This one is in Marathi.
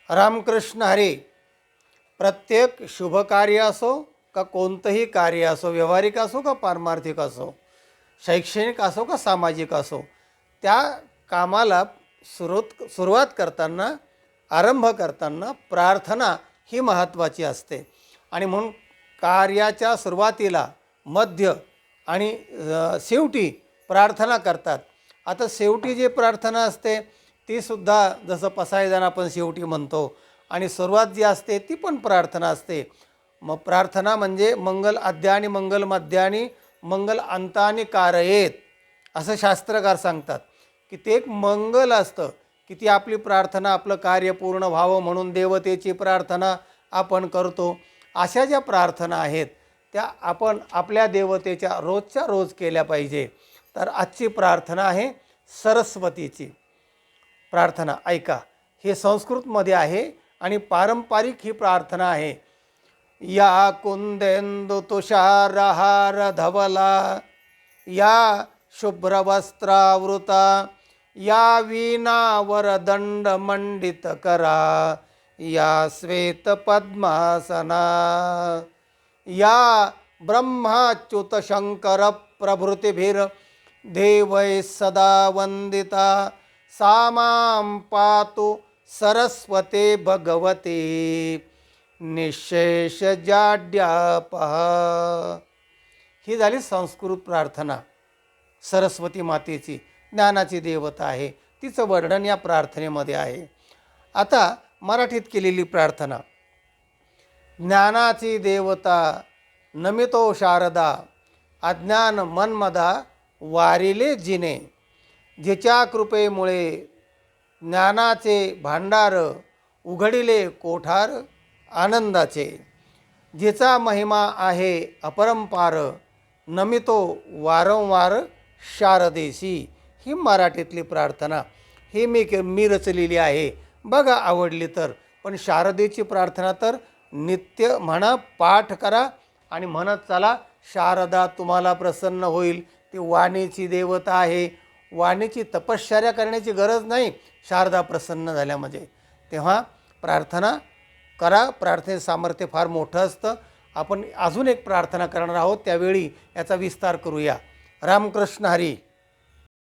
रामकृष्ण हरी. प्रत्येक शुभ कार्य असो का कोणतंही कार्य असो, व्यावहारिक असो का पारमार्थिक असो, शैक्षणिक असो का सामाजिक असो, त्या कामाला सुरुवात करताना, आरंभ करताना प्रार्थना ही महत्त्वाची असते. आणि म्हणून कार्याच्या सुरुवातीला, मध्य आणि शेवटी प्रार्थना करतात. आता शेवटी जी प्रार्थना असते तीसुद्धा जसं पसायदान आपण शेवटी म्हणतो, आणि सुरुवात जी असते ती पण प्रार्थना असते. मग प्रार्थना म्हणजे मंगल आद्यानी मंगल मध्यानी मंगल अंतानी कारयेत, असं शास्त्रकार सांगतात की ते एक मंगल असतं की ती आपली प्रार्थना, आपलं कार्य पूर्ण व्हावं म्हणून देवतेची प्रार्थना आपण करतो. अशा ज्या प्रार्थना आहेत त्या आपण आपल्या देवतेच्या रोजच्या रोज केल्या पाहिजे. तर आजची प्रार्थना आहे सरस्वतीची प्रार्थना. ऐका, हे संस्कृतमध्ये आहे आणि पारंपरिक ही प्रार्थना आहे. या कुंदेंदु तुषारहार धवला, या शुभ्रवस्त्रावृता, या वीणावर दंड मंडित करा, या श्वेत पद्मासना, या ब्रह्माच्युत शंकर प्रभृतिभिर देवै सदा वंदिता, सामां पातु सरस्वते भगवते निशेष जाड्यापः. ही झाली संस्कृत प्रार्थना. सरस्वती मातेची, ज्ञानाची देवता आहे, तिचं वर्णन या प्रार्थनेमध्ये आहे. आता मराठीत केलेली प्रार्थना. ज्ञानाची देवता नमितो शारदा, अज्ञान मनमदा वारिले जिने, जिच्या कृपेमुळे ज्ञानाचे भांडार उघडिले कोठार आनंदाचे, जिचा महिमा आहे अपरंपार, नमितो वारंवार शारदेशी. ही मराठीतली प्रार्थना. ही मी रचलेली आहे. बघा आवडली तर. पण शारदेची प्रार्थना तर नित्य म्हणा, पाठ करा आणि म्हणत चला, शारदा तुम्हाला प्रसन्न होईल. ती वाणीची देवता आहे. वाणीची तपश्चर्या करण्याची गरज नाही शारदा प्रसन्न झाल्या म्हणजे. तेव्हा प्रार्थना करा. प्रार्थनेचं सामर्थ्य फार मोठं असतं. आपण अजून एक प्रार्थना करणार आहोत, त्यावेळी याचा विस्तार करूया. रामकृष्ण हरी.